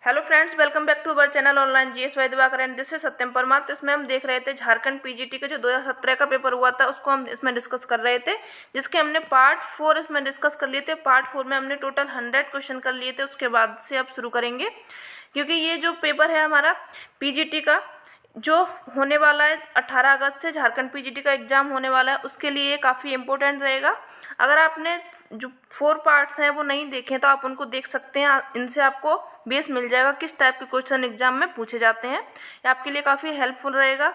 Hello friends, welcome back to our channel online GS by Divakar and this is Satyam Parmar. तो इसमें हम देख रहे थे झारखंड पीजीटी का जो 2017 का पेपर हुआ था उसको हम इसमें डिस्कस कर रहे थे, जिसके हमने पार्ट 4 इसमें डिस्कस कर लिए थे। पार्ट 4 में हमने टोटल 100 क्वेश्चन कर लिए थे। उसके बाद से अब शुरू करेंगे, क्योंकि ये जो पेपर है हमारा पीजीटी का जो होने वाला है 18 अगस्त से झारखंड पीजीटी का एग्जाम होने वाला है, उसके लिए ये काफ़ी इंपॉर्टेंट रहेगा। अगर आपने जो 4 पार्ट्स हैं वो नहीं देखे तो आप उनको देख सकते हैं। इनसे आपको बेस मिल जाएगा किस टाइप के क्वेश्चन एग्जाम में पूछे जाते हैं। ये आपके लिए काफ़ी हेल्पफुल रहेगा।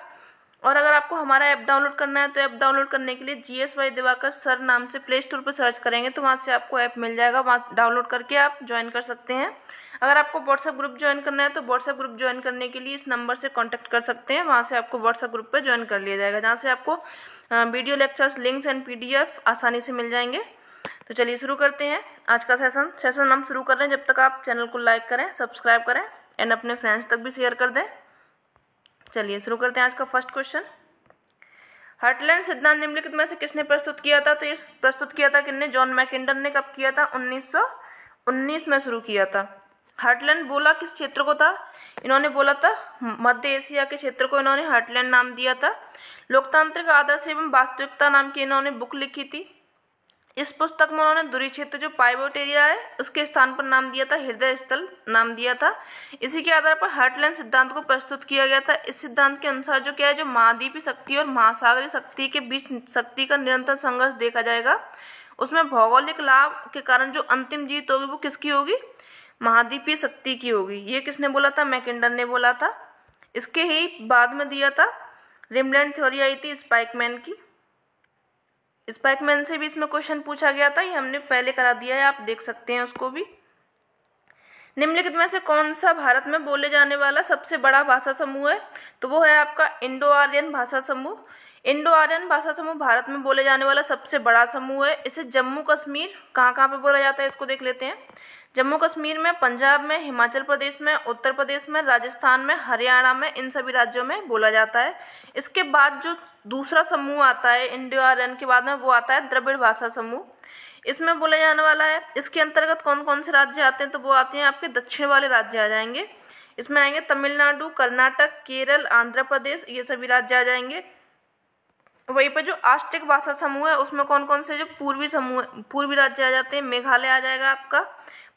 और अगर आपको हमारा ऐप डाउनलोड करना है तो ऐप डाउनलोड करने के लिए GS वाई दिवाकर सर नाम से प्ले स्टोर पर सर्च करेंगे तो वहाँ से आपको ऐप मिल जाएगा। वहाँ डाउनलोड करके आप ज्वाइन कर सकते हैं। अगर आपको व्हाट्सएप ग्रुप ज्वाइन करना है तो व्हाट्सएप ग्रुप ज्वाइन करने के लिए इस नंबर से कांटेक्ट कर सकते हैं। वहाँ से आपको व्हाट्सएप ग्रुप पर ज्वाइन कर लिया जाएगा, जहाँ से आपको video lectures, links and PDF आसानी से मिल जाएंगे। तो चलिए शुरू करते हैं आज का सेशन हम शुरू कर रहे हैं। जब तक आप चैनल को लाइक करें, सब्सक्राइब करें एंड अपने फ्रेंड्स तक भी शेयर कर दें। चलिए शुरू करते हैं आज का फर्स्ट क्वेश्चन। हार्टलैंड सिद्धांत निम्नलिखित में से किसने प्रस्तुत किया था? तो ये प्रस्तुत किया था किसने? जॉन मैकिंडन ने। कब किया था? 1919 में शुरू किया था। हार्टलैंड बोला किस क्षेत्र को था? इन्होंने बोला था मध्य एशिया के क्षेत्र को इन्होंने हार्टलैंड नाम दिया था। लोकतांत्रिक आदर्श एवं वास्तविकता नाम की इन्होंने बुक लिखी थी। इस पुस्तक में उन्होंने दूरी क्षेत्र जो पाइवोट एरिया है उसके स्थान पर नाम दिया था हृदय स्थल नाम दिया था। इसी के आधार पर हार्टलैंड सिद्धांत को प्रस्तुत किया गया था। इस सिद्धांत के अनुसार जो क्या है, जो महाद्वीपीय शक्ति और महासागरीय शक्ति के बीच शक्ति का निरंतर संघर्ष देखा जाएगा। उसमें भौगोलिक लाभ के कारण जो अंतिम जीत होगी वो किसकी होगी? महाद्वीपीय शक्ति की होगी। ये किसने बोला था? मैकिंडन ने बोला था। इसके ही बाद में दिया था रिमलैंड थ्योरी आई थी स्पाइकमैन की। स्पाइकमैन से भी इसमें क्वेश्चन पूछा गया था, ये हमने पहले करा दिया है, आप देख सकते हैं उसको भी। निम्नलिखित में से कौन सा भारत में बोले जाने वाला सबसे बड़ा भाषा समूह है? तो वो है आपका इंडो आर्यन भाषा समूह। इंडो आर्यन भाषा समूह भारत में बोले जाने वाला सबसे बड़ा समूह है। इसे जम्मू कश्मीर कहाँ कहाँ पे बोला जाता है इसको देख लेते हैं। जम्मू कश्मीर में, पंजाब में, हिमाचल प्रदेश में, उत्तर प्रदेश में, राजस्थान में, हरियाणा में, इन सभी राज्यों में बोला जाता है। इसके बाद जो दूसरा समूह आता है इंडो आर्यन के बाद में, वो आता है द्रविड़ भाषा समूह। इसमें बोला जाने वाला है, इसके अंतर्गत कौन कौन से राज्य आते हैं? तो वो आते हैं आपके दक्षिण वाले राज्य आ जाएंगे। इसमें आएंगे तमिलनाडु, कर्नाटक, केरल, आंध्र प्रदेश, ये सभी राज्य आ जाएंगे। वहीं पर जो आस्टिक भाषा समूह है उसमें कौन कौन से जो पूर्वी राज्य आ जाते हैं? मेघालय आ जाएगा आपका,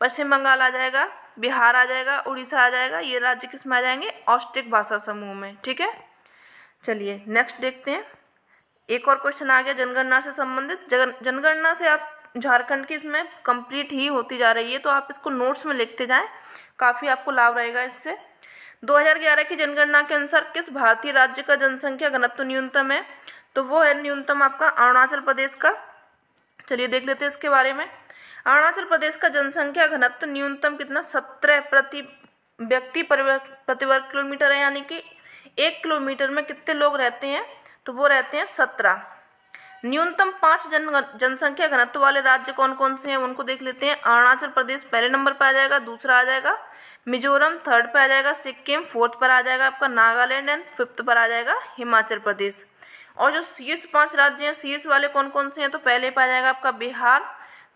पश्चिम बंगाल आ जाएगा, बिहार आ जाएगा, उड़ीसा आ जाएगा। ये राज्य किस में आ जाएंगे? ऑस्ट्रिक भाषा समूह में। ठीक है, चलिए नेक्स्ट देखते हैं। एक और क्वेश्चन आ गया जनगणना से संबंधित। जनगणना से आप झारखंड की इसमें कंप्लीट ही होती जा रही है, तो आप इसको नोट्स में लिखते जाएं, काफ़ी आपको लाभ रहेगा इससे। 2011 की जनगणना के अनुसार किस भारतीय राज्य का जनसंख्या घनत्व न्यूनतम है? तो वो है न्यूनतम आपका अरुणाचल प्रदेश का। चलिए देख लेते हैं इसके बारे में। अरुणाचल प्रदेश का जनसंख्या घनत्व न्यूनतम कितना? 17 प्रति व्यक्ति प्रति वर्ग किलोमीटर है, यानी कि 1 किलोमीटर में कितने लोग रहते हैं? तो वो रहते हैं 17। न्यूनतम 5 जनसंख्या घनत्व वाले राज्य कौन कौन से हैं उनको देख लेते हैं। अरुणाचल प्रदेश पहले नंबर पर आ जाएगा, दूसरा आ जाएगा मिजोरम, थर्ड पे आ जाएगा सिक्किम, फोर्थ पर आ जाएगा आपका नागालैंड एंड फिफ्थ पर आ जाएगा हिमाचल प्रदेश। और जो शीर्ष 5 राज्य हैं, शीर्ष वाले कौन कौन से हैं? तो पहले पर आ जाएगा आपका बिहार,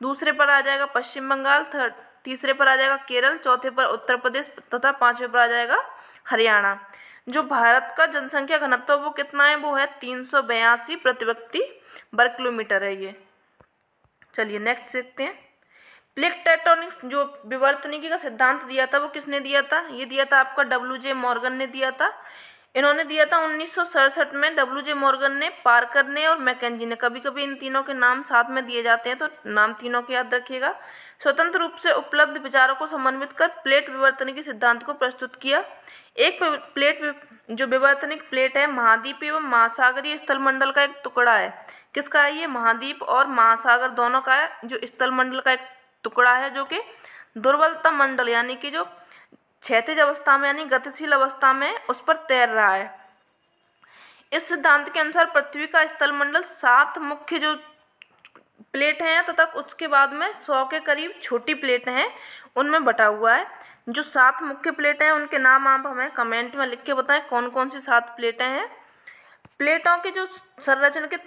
दूसरे पर आ जाएगा पश्चिम बंगाल, तीसरे पर आ जाएगा केरल, चौथे पर उत्तर प्रदेश तथा 5वें पर आ जाएगा हरियाणा। जो भारत का जनसंख्या घनत्व वो कितना है? वो है 382 प्रति व्यक्ति वर्ग किलोमीटर है ये। चलिए नेक्स्ट देखते हैं। प्लेट टेक्टोनिक्स जो विवर्तनिकी का सिद्धांत दिया था वो किसने दिया था? ये दिया था आपका WJ मॉर्गन ने दिया था। इन्होंने दिया था 1967 में। WJ मॉर्गन ने, पार्कर ने और मैकेंजी ने। कभी कभी इन तीनों के नाम साथ में दिए जाते हैं तो नाम तीनों के याद रखिएगा। स्वतंत्र रूप से उपलब्ध विचारों को समन्वित कर प्लेट विवर्तनिकी सिद्धांत को प्रस्तुत किया। एक प्लेट जो विवर्तनिक प्लेट है महाद्वीपीय एवं महासागरीय स्थलमंडल का एक टुकड़ा है। किसका है ये? महाद्वीप और महासागर दोनों का है। जो स्थलमंडल का एक टुकड़ा है जो कि दुर्बलता मंडल यानी कि जो क्षैतिज अवस्था में यानी गतिशील अवस्था में उस पर तैर रहा है। इस सिद्धांत के अनुसार पृथ्वी का स्थलमंडल 7 मुख्य जो प्लेट हैं तथा उसके बाद में 100 के करीब छोटी प्लेट हैं उनमें बटा हुआ है। जो 7 मुख्य प्लेटें हैं उनके नाम आप हमें कमेंट में लिख के बताएं कौन कौन सी 7 प्लेटें हैं। प्लेटों के जो संरचना के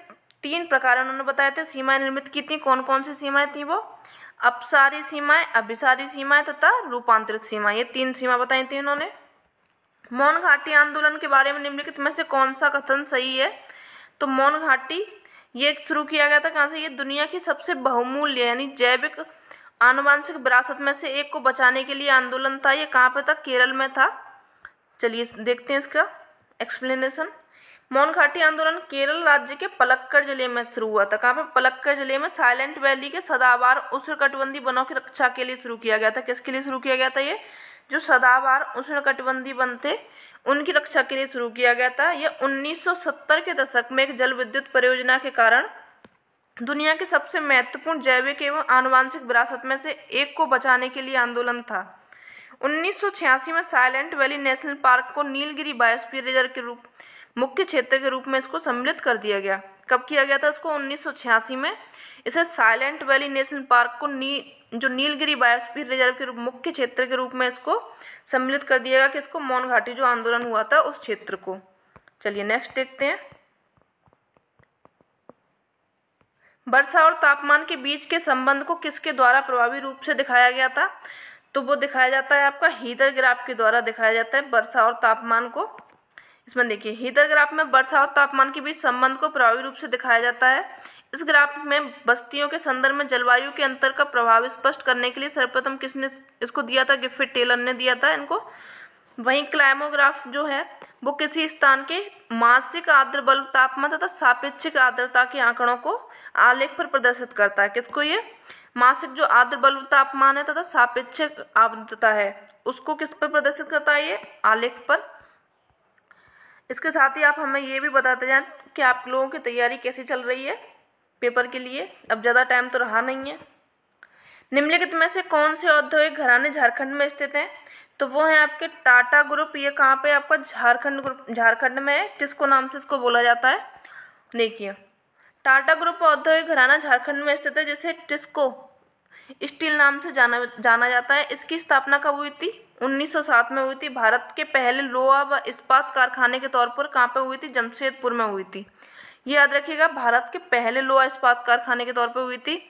3 प्रकार उन्होंने बताए थे। सीमाएं निर्मित की थी, कौन कौन सी सीमाएं थी वो? अपसारी सीमाएं, अभिसारी सीमाएं तथा रूपांतरित सीमाएं, ये 3 सीमा बताई थी इन्होंने। मौन घाटी आंदोलन के बारे में निम्नलिखित में से कौन सा कथन सही है? तो मौन घाटी ये शुरू किया गया था कहाँ से? ये दुनिया की सबसे बहुमूल्य यानी जैविक आनुवांशिक विरासत में से एक को बचाने के लिए आंदोलन था। ये कहाँ पे था? केरल में था। चलिए देखते हैं इसका एक्सप्लेनेशन। मौन घाटी आंदोलन केरल राज्य के पलक्कड़ जिले में शुरू हुआ था। कहाँ पे? पलक्कड़ जिले में साइलेंट वैली के सदाबहार उष्णकटिबंधीय वनों की रक्षा के लिए शुरू किया गया था। किसके लिए शुरू किया गया था? ये जो सदाबहार उष्णकटिबंधीय वन थे उनकी रक्षा के लिए शुरू किया गया था। यह 1970 के दशक में एक जल विद्युत परियोजना के कारण दुनिया के सबसे महत्वपूर्ण जैविक एवं आनुवांशिक विरासत में से एक को बचाने के लिए आंदोलन था। 1986 में साइलेंट वैली नेशनल पार्क को नीलगिरी बायोस्फीयर रिजर्व के रूप मुख्य क्षेत्र के रूप में इसको सम्मिलित कर दिया गया। कब किया गया था उसको? 1986 में इसे साइलेंट वैली नेशनल पार्क को जो नीलगिरी बायोस्फीयर रिजर्व के मुख्य क्षेत्र के रूप में इसको सम्मिलित कर दिया गया कि इसको मौन घाटी जो आंदोलन हुआ था उस क्षेत्र को। चलिए नेक्स्ट देखते हैं। वर्षा और तापमान के बीच के संबंध को किसके द्वारा प्रभावी रूप से दिखाया गया था? तो वो दिखाया जाता है आपका हीदर ग्राफ के द्वारा दिखाया जाता है वर्षा और तापमान को। इसमें देखिए हीदर ग्राफ में वर्षा और तापमान के बीच संबंध को प्रभावी रूप से दिखाया जाता है। इस ग्राफ में बस्तियों के संदर्भ में जलवायु के अंतर का प्रभाव स्पष्ट करने के लिए सर्वप्रथम किसने इसको दिया था? गिफिट टेलर ने दिया था इनको। वहीं क्लाइमोग्राफ जो है वो किसी स्थान के मासिक आर्द्र बल्ब तापमान तथा सापेक्षिक आर्द्रता के आंकड़ों को आलेख पर प्रदर्शित करता है। किसको? ये मासिक जो आर्द्र बल्ब तापमान है तथा सापेक्षिक आर्द्रता है उसको किस पर प्रदर्शित करता है? ये आलेख पर। इसके साथ ही आप हमें ये भी बताते जाएं कि आप लोगों की तैयारी कैसी चल रही है पेपर के लिए। अब ज़्यादा टाइम तो रहा नहीं है। निम्नलिखित में से कौन से औद्योगिक घराने झारखंड में स्थित हैं? तो वो है आपके टाटा ग्रुप। ये कहाँ पे? आपका झारखंड ग्रुप, झारखंड में है। किसको नाम से इसको बोला जाता है? देखिए टाटा ग्रुप औद्योगिक घराना झारखंड में स्थित है, जिसे टिस्को स्टील नाम से जाना जाता है। इसकी स्थापना कब हुई थी? 1907 में हुई थी। भारत के पहले लोहा व इस्पात कारखाने के तौर पर कहाँ पे हुई थी? जमशेदपुर में हुई थी। ये याद रखिएगा, भारत के पहले लोहा इस्पात कारखाने के तौर पर हुई थी।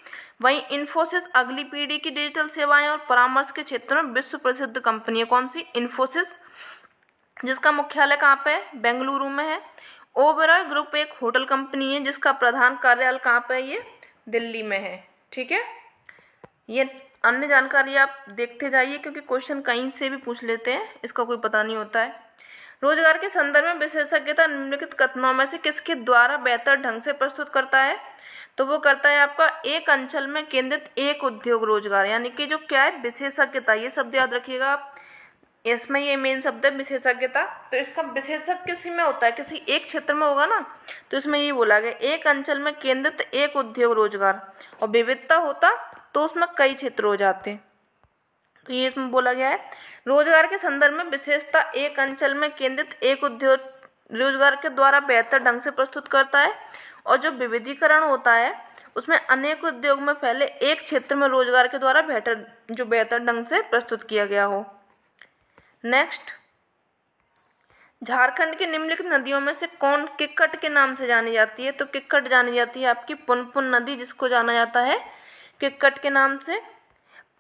वहीं इन्फोसिस अगली पीढ़ी की डिजिटल सेवाएं और परामर्श के क्षेत्र में विश्व प्रसिद्ध कंपनी है। कौन सी? इन्फोसिस, जिसका मुख्यालय कहाँ पे है? बेंगलुरु में है। ओबेरॉय ग्रुप एक होटल कंपनी है जिसका प्रधान कार्यालय कहाँ पे है? ये दिल्ली में है। ठीक है, ये अन्य जानकारी आप देखते जाइए क्योंकि क्वेश्चन कहीं से भी पूछ लेते हैं, इसका कोई पता नहीं होता है। रोजगार के संदर्भ में विशेषज्ञता निम्नलिखित कथनों में से किसके द्वारा बेहतर ढंग से प्रस्तुत करता है? तो वो करता है आपका एक अंचल में केंद्रित एक उद्योग रोजगार, यानी कि जो क्या है? विशेषज्ञता। ये शब्द याद रखिएगा आप, इसमें ये मेन शब्द है विशेषज्ञता। तो इसका विशेषज्ञ किसी में होता है? किसी एक क्षेत्र में होगा ना, तो इसमें ये बोला गया एक अंचल में केंद्रित एक उद्योग रोजगार, और विविधता होता तो उसमें कई क्षेत्र हो जाते। तो ये इसमें बोला गया है रोजगार के संदर्भ में विशेषता एक अंचल में केंद्रित एक उद्योग रोजगार के द्वारा बेहतर ढंग से प्रस्तुत करता है, और जो विविधीकरण होता है उसमें अनेक उद्योग में फैले एक क्षेत्र में रोजगार के द्वारा बेहतर ढंग से प्रस्तुत किया गया हो। नेक्स्ट, झारखंड की निम्नलिखित नदियों में से कौन किक्कट के नाम से जानी जाती है? तो किक्कट जानी जाती है आपकी पुनपुन नदी, जिसको जाना जाता है किक्कट के नाम से।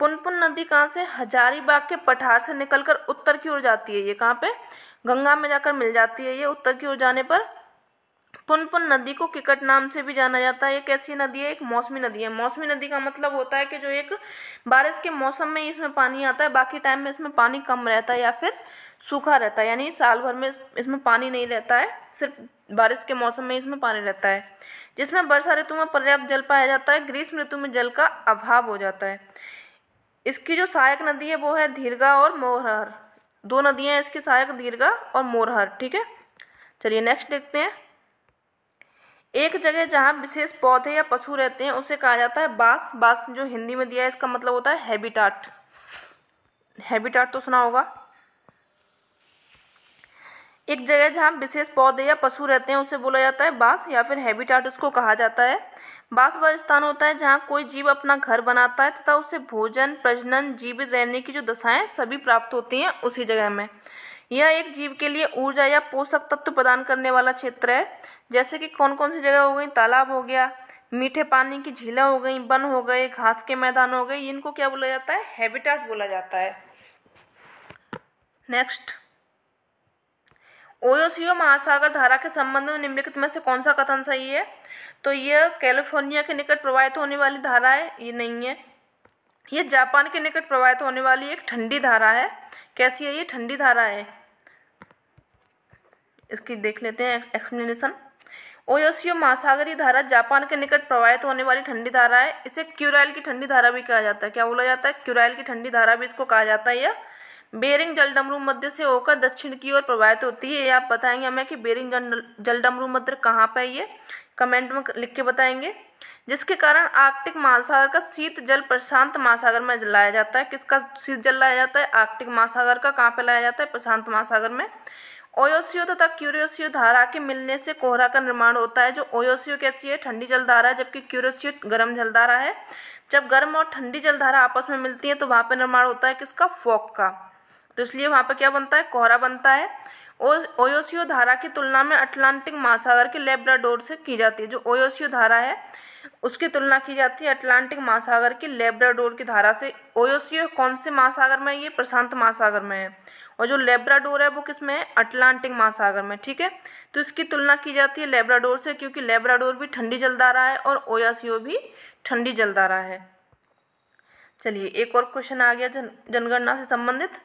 पुनपुन नदी कहाँ से? हजारीबाग के पठार से निकलकर उत्तर की ओर जाती है। ये कहाँ पे? गंगा में जाकर मिल जाती है ये उत्तर की ओर जाने पर। पुनपुन नदी को किक्कट नाम से भी जाना जाता है। ये कैसी नदी है? एक मौसमी नदी है। मौसमी नदी का मतलब होता है कि जो एक बारिश के मौसम में ही इसमें पानी आता है, बाकी टाइम में इसमें पानी कम रहता है या फिर सूखा रहता है, यानी साल भर में इसमें पानी नहीं रहता है, सिर्फ बारिश के मौसम में इसमें पानी रहता है। जिसमें वर्षा ऋतु में पर्याप्त जल पाया जाता है, ग्रीष्म ऋतु में जल का अभाव हो जाता है। इसकी जो सहायक नदी है वो है धीरगा और मोरहर। दो नदियां हैं इसकी सहायक, धीरगा और मोरहर। ठीक है, चलिए नेक्स्ट देखते हैं। एक जगह जहाँ विशेष पौधे या पशु रहते हैं उसे कहा जाता है बास। बास जो हिंदी में दिया है इसका मतलब होता है हैबिटाट। हैबिटाट तो सुना होगा। एक जगह जहाँ विशेष पौधे या पशु रहते हैं उसे बोला जाता है बास या फिर हैबिटाट उसको कहा जाता है। बास वह स्थान होता है जहाँ कोई जीव अपना घर बनाता है तथा उसे भोजन, प्रजनन, जीवित रहने की जो दशाएं सभी प्राप्त होती हैं उसी जगह में। यह एक जीव के लिए ऊर्जा या पोषक तत्व प्रदान करने वाला क्षेत्र है। जैसे कि कौन कौन सी जगह हो गई? तालाब हो गया, मीठे पानी की झीलें हो गई, वन हो गए, घास के मैदान हो गए, इनको क्या बोला जाता है? हैबिटेट बोला जाता है। नेक्स्ट, ओयोसियो महासागर धारा के संबंध में निम्नलिखित में से कौन सा कथन सही है? तो यह कैलिफोर्निया के निकट प्रवाहित होने वाली धारा है, ये नहीं है। ये जापान के निकट प्रवाहित होने वाली एक ठंडी धारा है। कैसी है ये? ठंडी धारा है। इसकी देख लेते हैं एक्सप्लेनेशन। ओयोसियो महासागरीय धारा जापान के निकट प्रवाहित होने वाली ठंडी धारा है। इसे क्यूराइल की ठंडी धारा भी कहा जाता है। क्या बोला जाता है? क्यूराइल की ठंडी धारा भी इसको कहा जाता है। यह बेरिंग जलडमरू मध्य से होकर दक्षिण की ओर प्रवाहित होती है। ये आप बताएंगे हमें कि बेरिंग जलडमरू मध्य कहाँ पे है, ये कमेंट में लिख के बताएंगे। जिसके कारण आर्कटिक महासागर का शीत जल प्रशांत महासागर में लाया जाता है। किसका शीत जल लाया जाता है? आर्कटिक महासागर का। कहाँ पे लाया जाता है? प्रशांत महासागर में। ओयोसियो तथा क्यूरोसियो धारा के मिलने से कोहरा का निर्माण होता है। जो ओयोसियो कैसी है? ठंडी जलधारा है, जबकि क्यूरोसियो गर्म जलधारा है। जब गर्म और ठंडी जलधारा आपस में मिलती है तो वहाँ पे निर्माण होता है किसका? फॉग का। तो इसलिए वहाँ पे क्या बनता है? कोहरा बनता है। ओयोसियो धारा की तुलना में अटलांटिक महासागर के लेब्राडोर से की जाती है। जो ओयोसियो धारा है उसकी तुलना की जाती है अटलांटिक महासागर की लेब्राडोर की धारा से। ओयोसियो कौन से महासागर में है? ये प्रशांत महासागर में है। और जो लेब्राडोर है वो किस में है? अटलांटिक महासागर में। ठीक है, तो इसकी तुलना की जाती है लेब्राडोर से, क्योंकि लेब्राडोर भी ठंडी जलधारा है और ओयोसियो भी ठंडी जलधारा है। चलिए एक और क्वेश्चन आ गया जनगणना से संबंधित।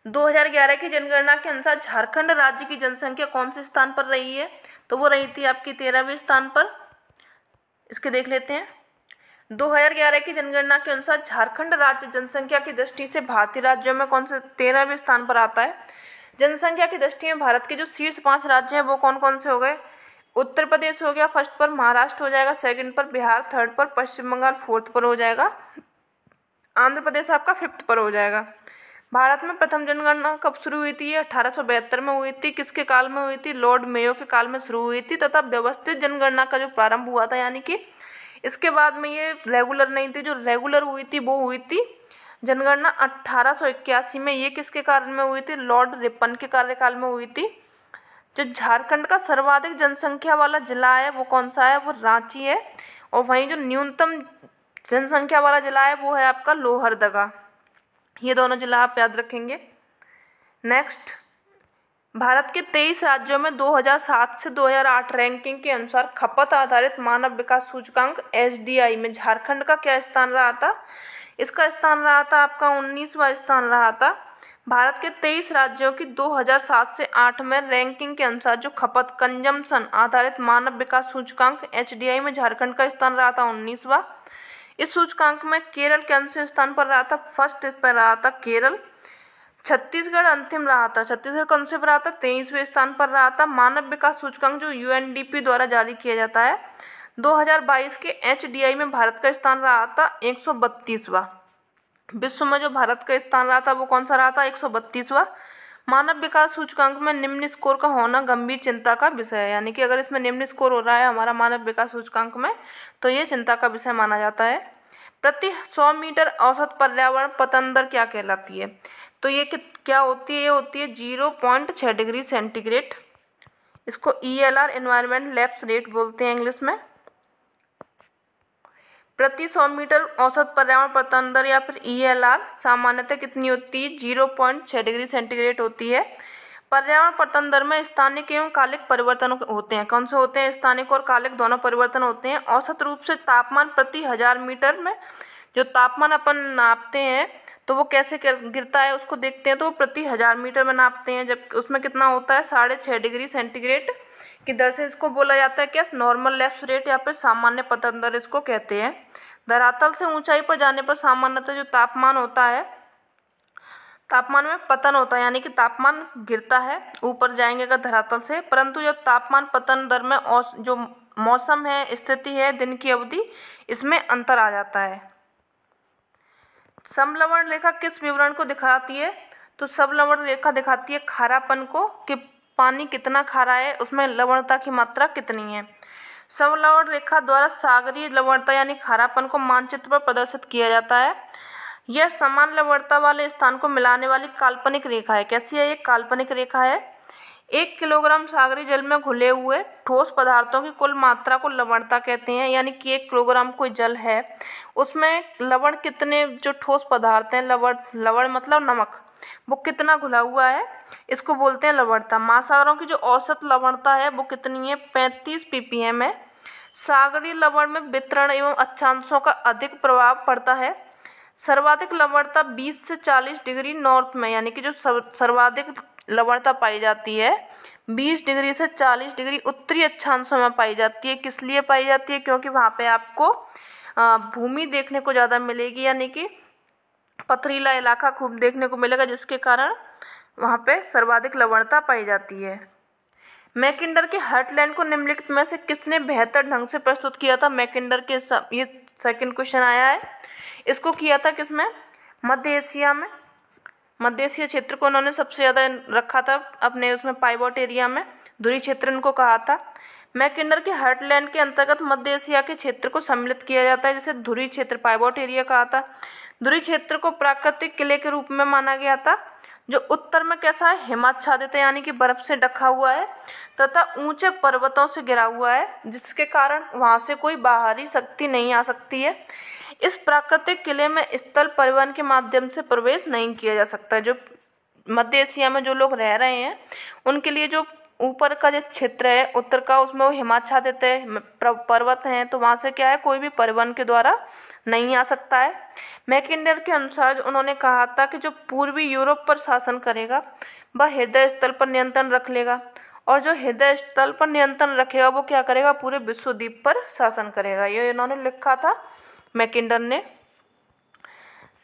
2011 की जनगणना के अनुसार झारखंड राज्य की जनसंख्या कौन से स्थान पर रही है? तो वो रही थी आपकी 13वें स्थान पर। इसके देख लेते हैं। 2011 की जनगणना के अनुसार झारखंड राज्य जनसंख्या की दृष्टि से भारतीय राज्यों में कौन से 13वें स्थान पर आता है? जनसंख्या की दृष्टि में भारत के जो शीर्ष 5 राज्य हैं वो कौन कौन से हो गए? उत्तर प्रदेश हो गया फर्स्ट पर, महाराष्ट्र हो जाएगा सेकंड पर, बिहार थर्ड पर, पश्चिम बंगाल फोर्थ पर हो जाएगा, आंध्र प्रदेश आपका फिफ्थ पर हो जाएगा। भारत में प्रथम जनगणना कब शुरू हुई थी? 1872 में हुई थी। किसके काल में हुई थी? लॉर्ड मेयो के काल में शुरू हुई थी। तथा व्यवस्थित जनगणना का जो प्रारंभ हुआ था, यानी कि इसके बाद में ये रेगुलर नहीं थी, जो रेगुलर हुई थी वो हुई थी जनगणना 1881 में। ये किसके कारण में हुई थी? लॉर्ड रिपन के कार्यकाल में हुई थी। जो झारखंड का सर्वाधिक जनसंख्या वाला जिला है वो कौन सा है? वो रांची है। और वहीं जो न्यूनतम जनसंख्या वाला जिला है वो है आपका लोहरदगा। ये दोनों जिला आप याद रखेंगे। नेक्स्ट, भारत के 23 राज्यों में 2007 से 2008 रैंकिंग के अनुसार खपत आधारित मानव विकास सूचकांक SDI में झारखंड का क्या स्थान रहा था? इसका स्थान रहा था आपका 19वां स्थान रहा था। भारत के 23 राज्यों की 2007 से 8 में रैंकिंग के अनुसार जो खपत कंजम्पशन आधारित मानव विकास सूचकांक HDI में झारखंड का स्थान रहा था 19वां। इस सूचकांक में केरल कैसे स्थान पर रहा था? फर्स्ट इस पर रहा था केरल। छत्तीसगढ़ अंतिम रहा था। छत्तीसगढ़ कौन से पर रहा था? 23वें स्थान पर रहा था। मानव विकास सूचकांक जो UNDP द्वारा जारी किया जाता है 2022 के HDI में भारत का स्थान रहा था 132वां। विश्व में जो भारत का स्थान रहा था वो कौन सा रहा था? 132वां। मानव विकास सूचकांक में निम्न स्कोर का होना गंभीर चिंता का विषय है, यानी कि अगर इसमें निम्न स्कोर हो रहा है हमारा मानव विकास सूचकांक में तो ये चिंता का विषय माना जाता है। प्रति 100 मीटर औसत पर्यावरण पतन दर क्या कहलाती है? तो ये क्या होती है? ये होती है 0.6 डिग्री सेंटीग्रेड। इसको ELR एनवायरमेंट लैप्स रेट बोलते हैं इंग्लिश में। प्रति 100 मीटर औसत पर्यावरण पतन दर या फिर ELR सामान्यतः कितनी होती है? 0.6 डिग्री सेंटीग्रेड होती है। पर्यावरण पतन दर में स्थानिक एवं कालिक परिवर्तन होते हैं। कौन से होते हैं? स्थानिक और कालिक दोनों परिवर्तन होते हैं। औसत रूप से तापमान प्रति 1000 मीटर में जो तापमान अपन नापते हैं तो वो कैसे गिरता है उसको देखते हैं। तो वो प्रति 1000 मीटर में नापते हैं, जब उसमें कितना होता है 6.5 डिग्री सेंटीग्रेड की दर से इसको बोला जाता है क्या? नॉर्मल लैप्स रेट या फिर सामान्य पतन दर इसको कहते हैं। धरातल से ऊंचाई पर जाने पर सामान्यतः जो तापमान होता है, तापमान में पतन होता है, यानी कि तापमान गिरता है ऊपर जाएंगे अगर धरातल से। परंतु जब तापमान पतन दर में जो मौसम है, स्थिति है, दिन की अवधि, इसमें अंतर आ जाता है। समलवण रेखा किस विवरण को दिखाती है? तो समलवण रेखा दिखाती है खारापन को, कि पानी कितना खारा है, उसमें लवणता की मात्रा कितनी है। समलवण रेखा द्वारा सागरीय लवणता यानी खारापन को मानचित्र पर प्रदर्शित किया जाता है। यह समान लवणता वाले स्थान को मिलाने वाली काल्पनिक रेखा है। कैसी है? एक काल्पनिक रेखा है। 1 किलोग्राम सागरी जल में घुले हुए ठोस पदार्थों की कुल मात्रा को लवणता कहते हैं। यानी कि 1 किलोग्राम कोई जल है, उसमें लवण कितने, जो ठोस पदार्थ हैं, लवण मतलब नमक, वो कितना घुला हुआ है, इसको बोलते हैं लवणता। महासागरों की जो औसत लवणता है वो कितनी है, 35 ppm है। सागरीय लवण में वितरण एवं अक्षांशों का अधिक प्रभाव पड़ता है। सर्वाधिक लवणता 20 से 40 डिग्री नॉर्थ में, यानी कि जो सर्वाधिक लवणता पाई जाती है 20 डिग्री से 40 डिग्री उत्तरी अक्षांशों में पाई जाती है। किस लिए पाई जाती है, क्योंकि वहाँ पे आपको भूमि देखने को ज़्यादा मिलेगी, यानी कि पथरीला इलाका खूब देखने को मिलेगा, जिसके कारण वहाँ पे सर्वाधिक लवणता पाई जाती है। मैकिंडर के हर्टलैंड को निम्नलिखित में से किसने बेहतर ढंग से प्रस्तुत किया था। मैकिंडर के ये सेकंड क्वेश्चन आया है। इसको किया था किसमें, मध्य एशिया में। मध्य एशिया क्षेत्र को उन्होंने सबसे ज़्यादा रखा था अपने उसमें पाइवोट एरिया में, ध्रुवीय क्षेत्र इनको कहा था। मैकिंडर के हर्टलैंड के अंतर्गत मध्य एशिया के क्षेत्र को सम्मिलित किया जाता है, जिसे ध्रुवीय क्षेत्र पाइवोट एरिया कहा था। ध्रुवीय क्षेत्र को प्राकृतिक किले के रूप में माना गया था, जो उत्तर में कैसा है, हिमाच्छादित है, यानी कि बर्फ से ढका हुआ है तथा ऊंचे पर्वतों से घिरा हुआ है, जिसके कारण वहां से कोई बाहरी शक्ति नहीं आ सकती है। इस प्राकृतिक किले में स्थल परिवहन के माध्यम से प्रवेश नहीं किया जा सकता। जो मध्य एशिया में जो लोग रह रहे हैं उनके लिए जो ऊपर का जो क्षेत्र है उत्तर का, उसमें वो हिमाच्छादित है, पर्वत हैं, तो वहाँ से क्या है, कोई भी परिवहन के द्वारा नहीं आ सकता है। मैकिंडर के अनुसार उन्होंने कहा था कि जो पूर्वी यूरोप पर शासन करेगा वह हृदय स्थल पर नियंत्रण रख लेगा, और जो हृदय स्थल पर नियंत्रण रखेगा वो क्या करेगा, पूरे विश्वद्वीप पर शासन करेगा। ये इन्होंने लिखा था मैकिंडर ने।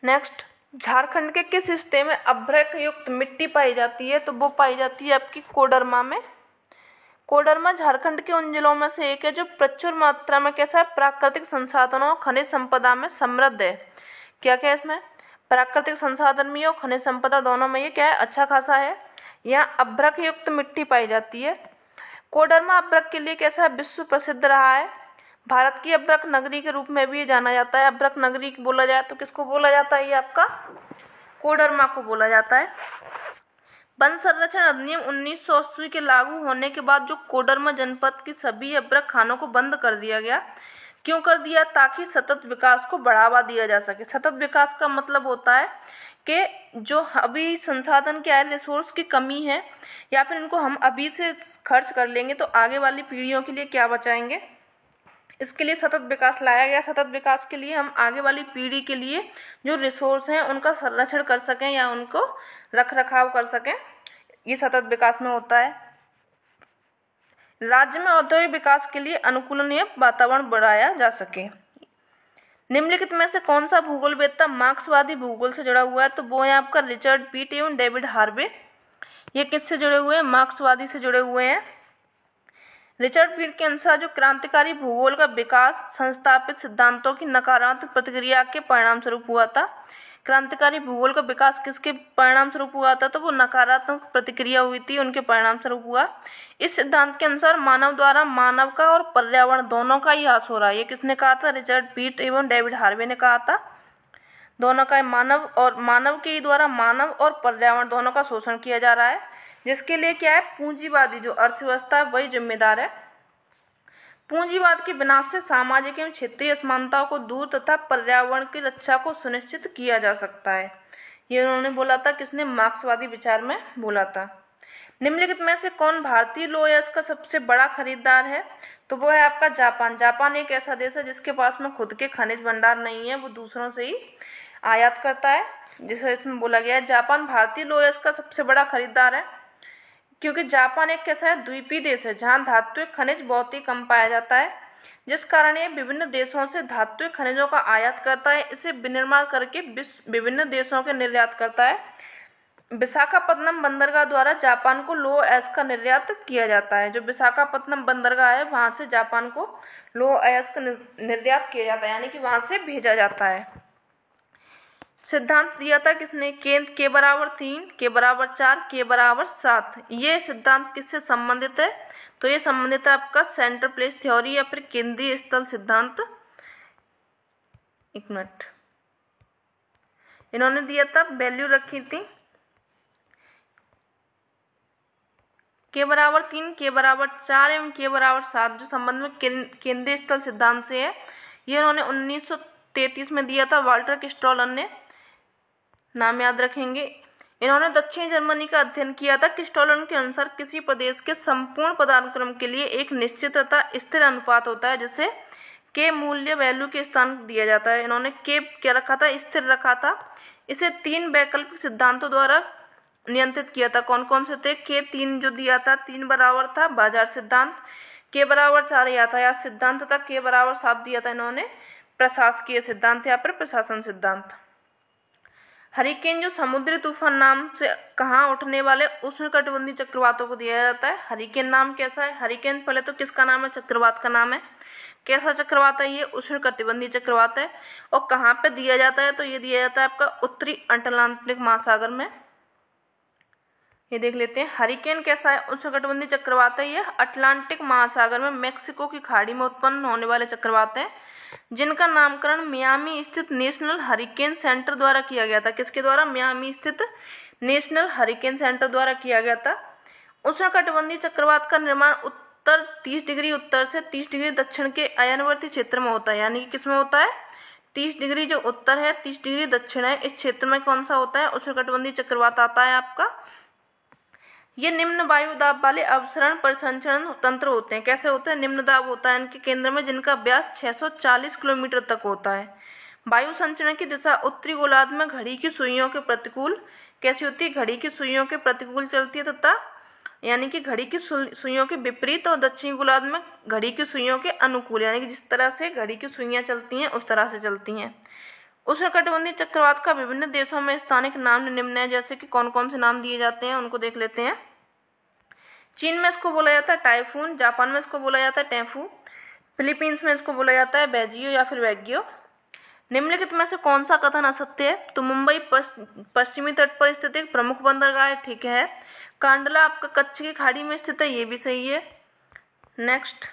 नेक्स्ट, झारखंड के किस हिस्से में अभ्रक युक्त मिट्टी पाई जाती है, तो वो पाई जाती है आपकी कोडरमा में। कोडरमा झारखंड के उन जिलों में से एक है जो प्रचुर मात्रा में कैसा है, प्राकृतिक संसाधनों खनिज संपदा में समृद्ध है। क्या क्या है इसमें, प्राकृतिक संसाधन भी और खनिज संपदा दोनों में ये क्या है, अच्छा खासा है। यहाँ अभ्रक युक्त मिट्टी पाई जाती है। कोडरमा अभ्रक के लिए कैसा है, विश्व प्रसिद्ध रहा है। भारत की अभ्रक नगरी के रूप में भी ये जाना जाता है। अभ्रक नगरी बोला जाए तो किसको बोला जाता है, ये आपका कोडरमा को बोला जाता है। वन संरक्षण अधिनियम 1980 के लागू होने के बाद जो कोडरमा जनपद की सभी अभ्रक खानों को बंद कर दिया गया। क्यों कर दिया, ताकि सतत विकास को बढ़ावा दिया जा सके। सतत विकास का मतलब होता है कि जो अभी संसाधन क्या है, रिसोर्स की कमी है, या फिर इनको हम अभी से खर्च कर लेंगे तो आगे वाली पीढ़ियों के लिए क्या बचाएंगे, इसके लिए सतत विकास लाया गया। सतत विकास के लिए हम आगे वाली पीढ़ी के लिए जो रिसोर्स हैं उनका संरक्षण कर सकें या उनको रख रखाव कर सकें, ये सतत विकास में होता है। राज्य में औद्योगिक विकास के लिए अनुकूलनीय वातावरण बढ़ाया जा सके। निम्नलिखित में से कौन सा भूगोलवेत्ता मार्क्सवादी भूगोल से जुड़ा हुआ है, तो वो है आपका रिचर्ड पीट एवं डेविड हार्वे। ये किससे जुड़े हुए हैं, मार्क्सवादी से जुड़े हुए हैं। रिचर्ड पीट के अनुसार जो क्रांतिकारी भूगोल का विकास संस्थापित सिद्धांतों की नकारात्मक प्रतिक्रिया के परिणाम स्वरूप हुआ था। क्रांतिकारी भूगोल का विकास किसके परिणाम स्वरूप हुआ था, तो वो नकारात्मक प्रतिक्रिया हुई थी, उनके परिणाम स्वरूप हुआ। इस सिद्धांत के अनुसार मानव द्वारा मानव का और पर्यावरण दोनों का ही ह्रास हो रहा है। ये किसने कहा था, रिचर्ड पीट एवं डेविड हार्वे ने कहा था। दोनों का मानव के ही द्वारा मानव और पर्यावरण दोनों का शोषण किया जा रहा है, जिसके लिए क्या है, पूंजीवादी जो अर्थव्यवस्था है वही जिम्मेदार है। पूंजीवाद के विनाश से सामाजिक एवं क्षेत्रीय असमानताओं को दूर तथा पर्यावरण की रक्षा को सुनिश्चित किया जा सकता है। ये उन्होंने बोला था, किसने, मार्क्सवादी विचार में बोला था। निम्नलिखित में से कौन भारतीय लौह अयस्क का सबसे बड़ा खरीदार है, तो वो है आपका जापान। जापान एक ऐसा देश है जिसके पास में खुद के खनिज भंडार नहीं है, वो दूसरों से ही आयात करता है, जिसे इसमें बोला गया है जापान भारतीय लौह अयस्क का सबसे बड़ा खरीदार है। क्योंकि जापान एक कैसा है, द्वीपीय देश है जहाँ धात्विक खनिज बहुत ही कम पाया जाता है, जिस कारण ये विभिन्न देशों से धात्विक खनिजों का आयात करता है, इसे विनिर्माण करके विभिन्न देशों के निर्यात करता है। विशाखापत्तनम बंदरगाह द्वारा जापान को लौह अयस्क का निर्यात किया जाता है। जो विशाखापत्तनम बंदरगाह है वहाँ से जापान को लौह अयस्क निर्यात किया जाता है, यानी कि वहाँ से भेजा जाता है। सिद्धांत दिया था किसने, के बराबर 3, के बराबर 4, के बराबर 7। ये सिद्धांत किससे संबंधित है, तो ये संबंधित है आपका सेंटर प्लेस थ्योरी या फिर केंद्रीय स्थल सिद्धांत। एक मिनट, इन्होंने दिया था, वैल्यू रखी थी k बराबर 3, k बराबर 4 एवं k बराबर 7 जो संबंध में केंद्रीय स्थल सिद्धांत से है, ये उन्होंने 1933 में दिया था वाल्टर क्रिस्टॉलन ने, नाम याद रखेंगे। इन्होंने दक्षिणी जर्मनी का अध्ययन किया था। क्रिस्टॉलन के अनुसार किसी प्रदेश के संपूर्ण पदानुक्रम के लिए एक निश्चित तथा स्थिर अनुपात होता है जिसे के मूल्य वैल्यू के स्थान दिया जाता है। इन्होंने के क्या रखा था, स्थिर रखा था। इसे 3 वैकल्पिक सिद्धांतों द्वारा नियंत्रित किया था। कौन कौन से थे? के 3 जो दिया था, 3 बराबर था बाजार सिद्धांत, के बराबर 4 यातायात सिद्धांत तथा के बराबर 7 दिया था इन्होंने प्रशासकीय सिद्धांत, यहाँ पर प्रशासन सिद्धांत। हरिकेन जो समुद्री तूफान नाम से कहाँ उठने वाले उष्णकटिबंधीय चक्रवातों को दिया जाता है। हरिकेन नाम कैसा है? हरिकेन पहले तो किसका नाम है? चक्रवात का नाम है। कैसा चक्रवात है ये? उष्णकटिबंधीय चक्रवात है। और कहाँ पे दिया जाता है? तो ये दिया जाता है आपका उत्तरी अटलांटिक महासागर में। ये देख लेते हैं हरिकेन कैसा है? उष्णकटिबंधीय चक्रवात है। ये अटलांटिक महासागर में मैक्सिको की खाड़ी में उत्पन्न होने वाले चक्रवात हैं जिनका नामकरण मियामी स्थित नेशनल हरिकेन सेंटर द्वारा किया गया था। किसके द्वारा? मियामी स्थित नेशनल हरिकेन सेंटर द्वारा किया गया था। उष्णकटिबंधीय चक्रवात का निर्माण उत्तर 30 डिग्री उत्तर से 30 डिग्री दक्षिण के अयनवर्ती क्षेत्र में होता है। यानी कि किसमें होता है? 30 डिग्री जो उत्तर है, 30 डिग्री दक्षिण है, इस क्षेत्र में कौन सा होता है? उष्णकटिबंधीय चक्रवात आता है आपका। ये निम्न वायु दाब वाले अवसरण परिसंचरण तंत्र होते हैं। कैसे होते हैं? निम्न दाब होता है इनके केंद्र में जिनका व्यास 640 किलोमीटर तक होता है। वायु संचरण की दिशा उत्तरी गोलार्ध में घड़ी की सुइयों के प्रतिकूल कैसी होती है? घड़ी की सुइयों के प्रतिकूल चलती है तथा यानी कि घड़ी की सुइयों के विपरीत, और दक्षिणी गोलार्ध में घड़ी की सुइयों के अनुकूल, यानी कि जिस तरह से घड़ी की सुइयां चलती हैं उस तरह से चलती हैं। उष्णकटिबंधीय चक्रवात का विभिन्न देशों में स्थानिक नाम निम्न है। जैसे कि कौन कौन से नाम दिए जाते हैं उनको देख लेते हैं। चीन में इसको बोला जाता है टाइफून, जापान में इसको बोला जाता है टैफू, फिलीपींस में इसको बोला जाता है बैजियो या फिर वैग्यो। निम्नलिखित में से कौन सा कथन असत्य है? तो मुंबई पश्चिमी तट पर स्थित एक प्रमुख बंदरगाह है, ठीक है। कांडला आपका कच्छ की खाड़ी में स्थित है, ये भी सही है। नेक्स्ट,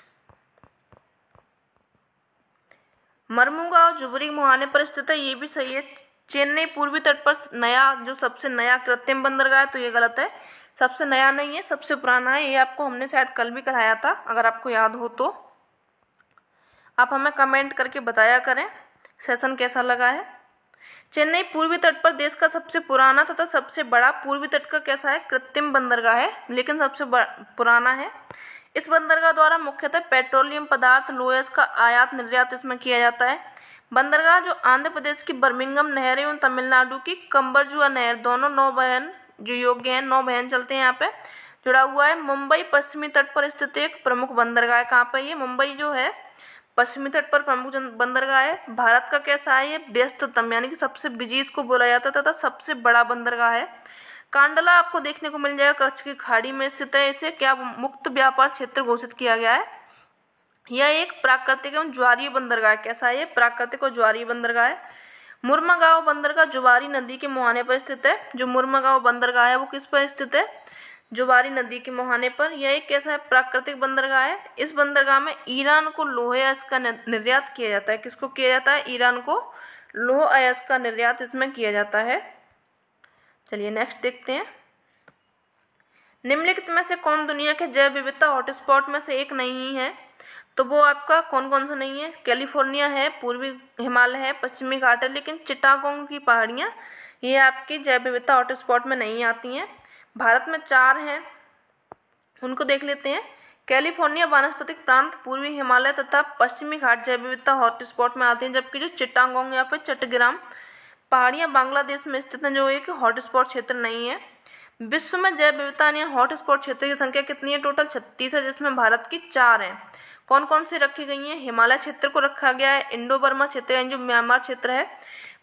मरमुगांव जुबरी मुहाने पर स्थित है, ये भी सही है। चेन्नई पूर्वी तट पर सबसे नया कृत्रिम बंदरगाह है, तो ये गलत है। सबसे नया नहीं है, सबसे पुराना है। ये आपको हमने शायद कल भी कराया था, अगर आपको याद हो तो आप हमें कमेंट करके बताया करें सेशन कैसा लगा है। चेन्नई पूर्वी तट पर देश का सबसे पुराना तथा सबसे बड़ा पूर्वी तट का कैसा है? कृत्रिम बंदरगाह है, लेकिन सबसे पुराना है। इस बंदरगाह द्वारा मुख्यतः पेट्रोलियम पदार्थ लोयस का आयात निर्यात इसमें किया जाता है। बंदरगाह जो आंध्र प्रदेश की बर्मिंघम नहर एवं तमिलनाडु की कंबरजुआ नहर, दोनों नौवहन जो योग्य है, नौवहन चलते हैं यहाँ पे, जुड़ा हुआ है। मुंबई पश्चिमी तट पर स्थित एक प्रमुख बंदरगाह है। कहाँ पर? ये मुंबई जो है पश्चिमी तट पर प्रमुख बंदरगाह है। भारत का कैसा है? ये व्यस्ततम यानी कि सबसे बिजी इसको बोला जाता है तथा सबसे बड़ा बंदरगाह है। कांडला आपको देखने को मिल जाएगा, कच्छ की खाड़ी में स्थित है। इसे क्या मुक्त व्यापार क्षेत्र घोषित किया गया है। यह एक प्राकृतिक एवं ज्वारीय बंदरगाह है। कैसा है ये? प्राकृतिक और ज्वारीय बंदरगाह है। मुर्मागांव बंदरगाह जुवारी नदी के मुहाने पर स्थित है। जो मुर्मागांव बंदरगाह है वो किस पर स्थित है? जुवारी नदी के मुहाने पर। यह एक कैसा है? प्राकृतिक बंदरगाह है। इस बंदरगाह में ईरान को लोहे अयस्क का निर्यात किया जाता है। किसको किया जाता है? ईरान को लोह अयस्क का निर्यात इसमें किया जाता है। चलिए नेक्स्ट देखते हैं। निम्नलिखित में से कौन दुनिया के जैव विविधता हॉटस्पॉट में से एक नहीं है? तो वो आपका कौन कौन सा नहीं है? कैलिफोर्निया है, पूर्वी हिमालय है, पश्चिमी घाट है, लेकिन चिटागोंग की पहाड़ियाँ ये आपकी जैव विविधता हॉटस्पॉट में नहीं आती हैं। भारत में 4 हैं, उनको देख लेते हैं। कैलिफोर्निया वानस्पतिक प्रांत, पूर्वी हिमालय तथा पश्चिमी घाट जैव विविधता हॉटस्पॉट में आती हैं, जबकि जो चिटागोंग या फिर चट्टग्राम पहाड़ियाँ बांग्लादेश में स्थित हैं, जो एक हॉटस्पॉट क्षेत्र नहीं है। विश्व में जैव विविधता यानी हॉटस्पॉट क्षेत्र की संख्या कितनी है? टोटल 36 है, जिसमें भारत की 4 हैं। कौन कौन सी रखी गई हैं? हिमालय क्षेत्र को रखा गया है, इंडो बर्मा क्षेत्र यानी जो म्यांमार क्षेत्र है,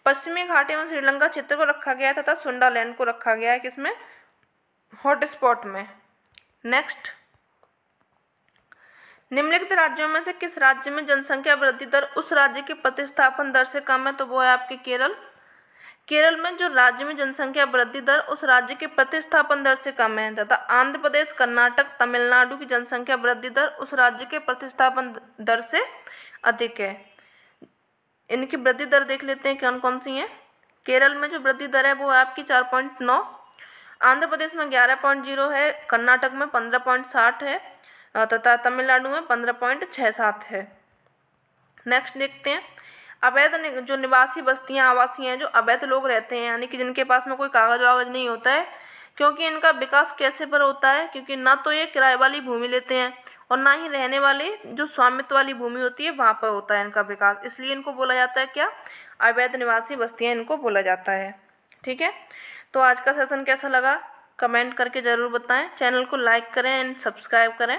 पश्चिमी घाट एवं श्रीलंका क्षेत्र को रखा गया है तथा सुंडालैंड को रखा गया है किसमें? हॉटस्पॉट में। नेक्स्ट, निम्नलिखित राज्यों में से किस राज्य में जनसंख्या वृद्धि दर उस राज्य के प्रतिस्थापन दर से कम है? तो वो है आपके केरल। केरल में जो राज्य में जनसंख्या वृद्धि दर उस राज्य के प्रतिस्थापन दर से कम है, तथा आंध्र प्रदेश, कर्नाटक, तमिलनाडु की जनसंख्या वृद्धि दर उस राज्य के प्रतिस्थापन दर से अधिक है। इनकी वृद्धि दर देख लेते हैं कौन कौन सी हैं। केरल में जो वृद्धि दर है वो है आपकी 4.9, आंध्र प्रदेश में 11.0 है, कर्नाटक में 15.60 है तथा तमिलनाडु में 15.67 है। नेक्स्ट देखते हैं, अवैध जो निवासी बस्तियां आवासीय हैं, जो अवैध लोग रहते हैं यानी कि जिनके पास में कोई कागज वागज नहीं होता है, क्योंकि इनका विकास कैसे पर होता है, क्योंकि ना तो ये किराए वाली भूमि लेते हैं और ना ही रहने वाले जो स्वामित्व वाली भूमि होती है वहाँ पर होता है इनका विकास, इसलिए इनको बोला जाता है क्या, अवैध निवासी बस्तियां इनको बोला जाता है। ठीक है, तो आज का सेशन कैसा लगा कमेंट करके ज़रूर बताएं। चैनल को लाइक करें एंड सब्सक्राइब करें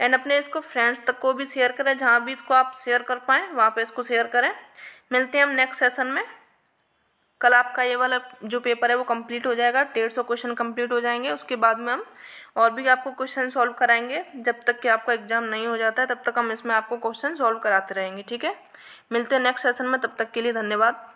एंड अपने इसको फ्रेंड्स तक को भी शेयर करें, जहाँ भी इसको आप शेयर कर पाएँ वहाँ पे इसको शेयर करें। मिलते हैं हम नेक्स्ट सेशन में। कल आपका ये वाला जो पेपर है वो कंप्लीट हो जाएगा, 150 क्वेश्चन कंप्लीट हो जाएंगे। उसके बाद में हम और भी आपको क्वेश्चन सॉल्व कराएंगे, जब तक कि आपका एग्जाम नहीं हो जाता है तब तक हम इसमें आपको क्वेश्चन सॉल्व कराते रहेंगे। ठीक है, मिलते हैं नेक्स्ट सेशन में, तब तक के लिए धन्यवाद।